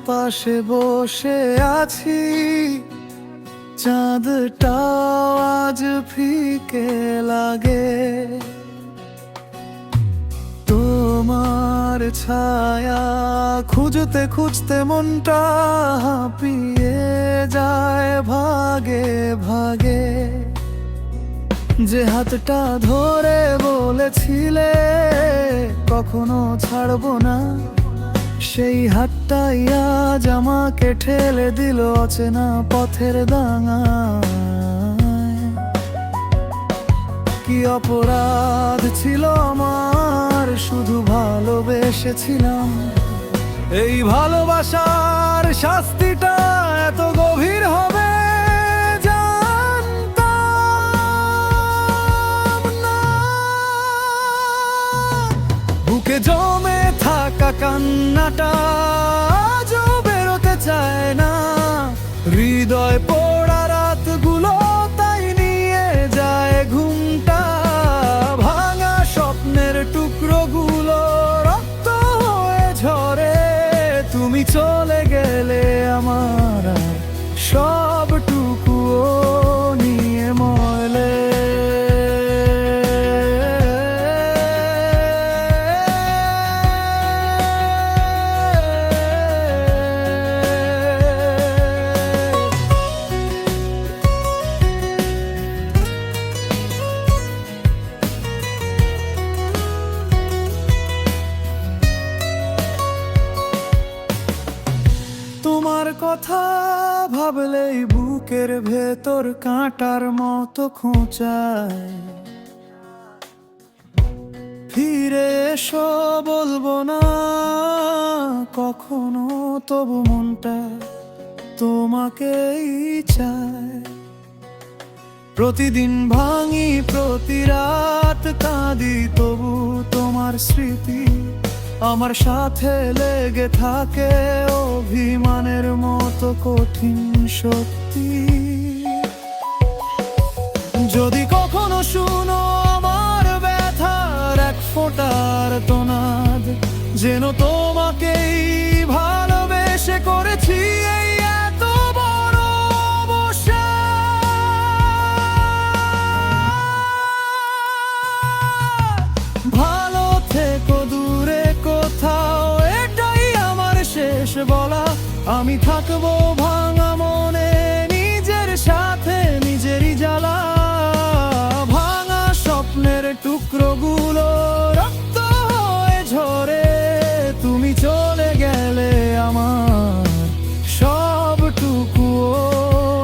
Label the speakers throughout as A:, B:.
A: পাশে বসে আছি, চাঁদটাও আজ ফিকে লাগে। তোমার ছায়া খুঁজতে খুঁজতে মনটা হাঁপিয়ে যায় ভাগে ভাগে। যে হাতটা ধরে বলেছিলে কখনো ছাড়বো না, সেই হাতটাই আজ আমাকে ঠেলে দিল অচেনা পথের দাঙায়। কি অপরাধ ছিল আমার, শুধু ভালোবেসেছিলাম। এই ভালোবাসার শাস্তিটা এত গভীর হবে জানতাম না। বুকে জমে থাকা কান্নাটা আজও বেরোতে চায় না। হৃদয় পোড়া রাতগুলো তাই নিয়ে যায় ঘুমটা। ভাঙা স্বপ্নের টুকরোগুলো রক্ত হয়ে ঝরে। তুমি চলে গেলে আমার সবটুকুও নিয়ে ময়লে। তোমার কথা ভাবলেই বুকের ভেতর কাঁটার মতো খোঁচায়। ফিরে এসো বলবো না কখনো, তবু মনটা তোমাকেই চায়। প্রতিদিন ভাঙি প্রতি রাত কাঁদি, তবু তোমার স্মৃতি আমার সাথে লেগে থাকে অভিমানের মতো কঠিন সত্যি। যদি কখনো শুনো আমার ব্যথার এক ফোঁটার তোনাদ, যেন তোমাকেই ভালোবেসে করেছি এই এত বড় অবসাদ। ভালো থেকো দূরে কোথাও, এটাই আমার শেষ বলা। আমি থাকবো ভাঙা মনে নিজের সাথে নিজেরই জ্বালা। ভাঙা স্বপ্নের টুকরোগুলো রক্ত হয়ে ঝরে। তুমি চলে গেলে আমার সবটুকুও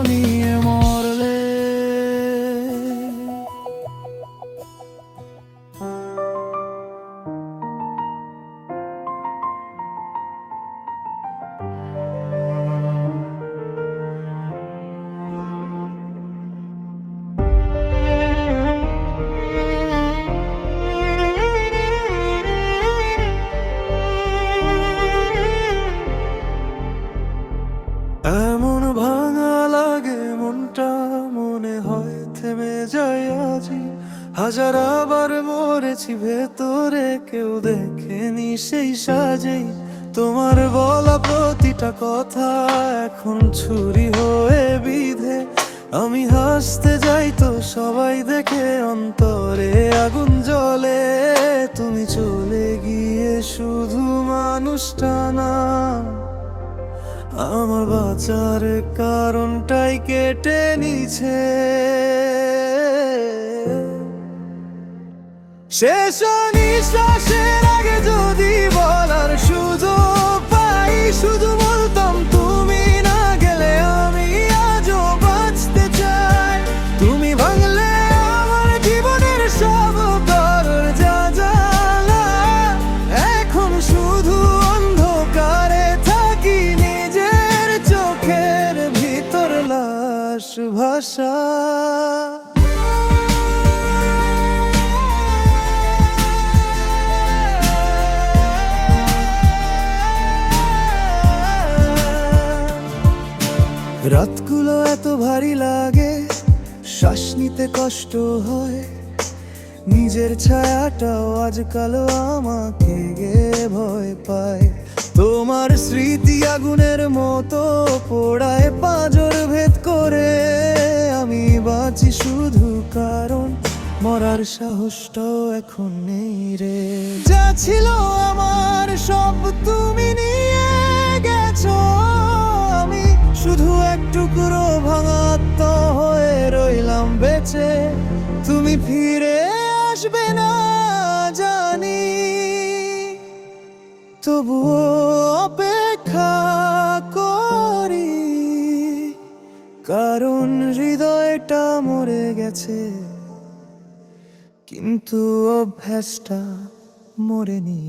A: নিয়ে মরলে। এমন ভাঙা লাগে মনটা, মনে হয় থেমে যায় আজই। হাজার আবার মরেছি ভেতরে, কেউ দেখেনি সেই সাজেই। তোমার বলা প্রতিটা কথা এখন ছুরি হয়ে বিঁধে। আমি হাসতে যাই তো সবাই দেখে অন্তরে আগুন জ্বলে। তুমি চলে গিয়ে শুধু মানুষটা না, আমার বাঁচার কারণটাই কেটে নিছে। শেষ নিঃশ্বাসের আগে যদি বলার সুযোগ পাই, শুধু বলতাম তুমি না গেলে আমি আজও বাঁচতে চাই। তুমি ভাঙলে আমার জীবনের সব দরজা জানালা। এখন শুধু অন্ধকারে থাকি, নিজের চোখের ভিতর লাশ ভাষা। রাতগুলো এত ভারী লাগে, শ্বাস নিতে কষ্ট হয়। নিজের ছায়াটাও আজকাল আমাকে ভয় পায়। তোমার স্মৃতি আগুনের মতো পোড়ায় পাঁজর ভেদ করে। আমি বাঁচি শুধু কারণ মরার সাহসটাও এখন নেই রে। যা ছিল আমার সব তুমি নিয়ে গেছো, আমি শুধু এক টুকরো ভাঙা আত্মা হয়ে রইলাম বেঁচে। তুমি ফিরে আসবে না জানি, তবুও অপেক্ষা করি, কারণ হৃদয়টা মরে গেছে কিন্তু অভ্যাসটা মরেনি।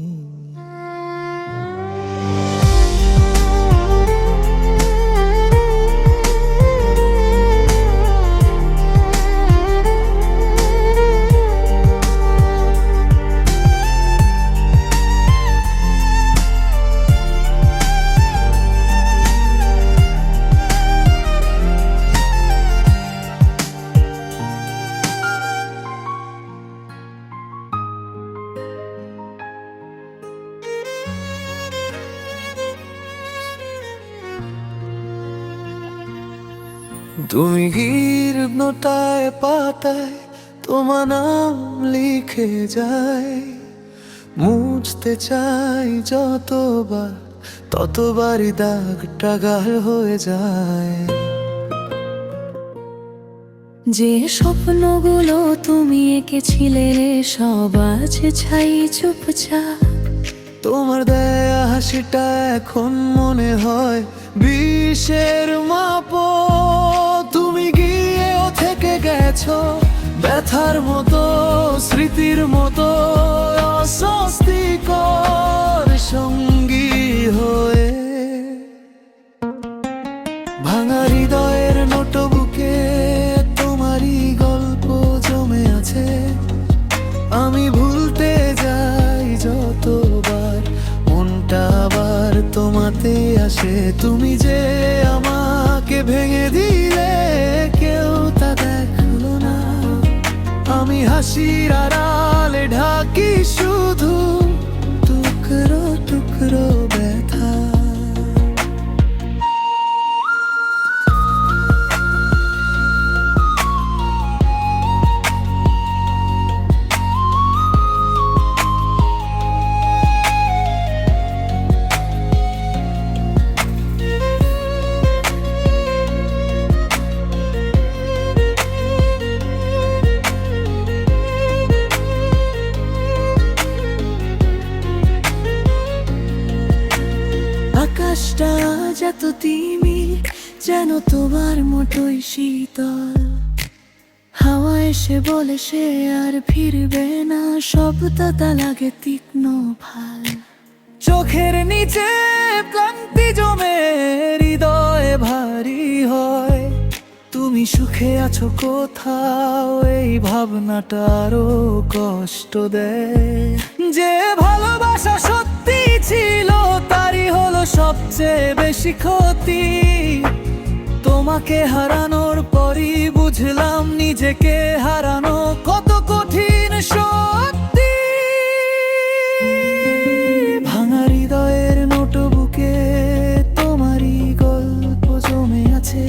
A: তুমি জীর্ণতায় পাতায় তোমার নাম লিখে যায়, মুছতে চাই যতবার ততবারই দাগটা গাঢ় হয়ে যায়।
B: যে স্বপ্নগুলো তুমি এঁকেছিলে রে সব আজ ছাই চুপচাপ।
A: তোমার দেয়া হাসিটা এখন মনে হয় বিষের মাপ। তুমি গিয়েও থেকে গেছো ব্যথার মতো, স্মৃতির মতো অস্বস্তিকর সঙ্গী হয়ে। ভাঙা হৃদয়ের নোটবুকে তোমারই গল্প জমে আছে। আমি ভুলতে যাই যতবার মনটা আবার তোমাতে আসে। তুমি যে আমাকে ভেঙে দিলে কেউ তা দেখলো না। আমি হাসির আড়ালে ঢাকি শুধু টুকরো টুকরো ব্যথা।
B: আকাশটা যত তিমির যেন তোমার মতোই শীতল। হাওয়া এসে বলে সে আর ফিরবে না, শব্দটা লাগে তীক্ষ্ণ ভাল।
A: চোখের নিচে ক্লান্তি জমে হৃদয়ে ভারী হয়। তুমি সুখে আছো কোথাও এই ভাবনাটা আরো কষ্ট দেয়। যে ভালোবাসা সত্যি ছিল তারই হলো সবচেয়ে বেশি ক্ষতি। তোমাকে হারানোর পরই বুঝলাম নিজেকে হারানো কত কঠিন সত্যি। ভাঙা হৃদয়ের নোটবুকে তোমারই গল্প জমে আছে।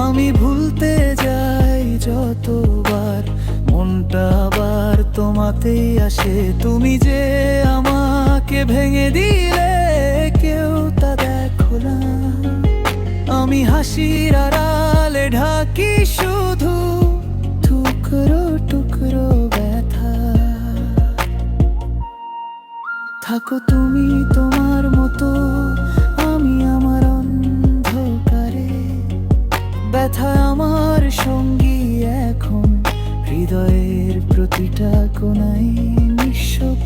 A: আমি ভুলতে যাই যতবার মনটা আবার তোমাতেই আসে। তুমি যে আমাকে ভেঙে দিলে কেউ তা দেখো না। আমি হাসির আড়ালে ঢাকি শুধু টুকরো টুকরো ব্যথা। থাকো তুমি তোমার মতো, আমি আমার অন্ধকারে। ব্যথা আমার সঙ্গী এখন হৃদয়ের প্রতিটা কোণায় নিঃশব্দে।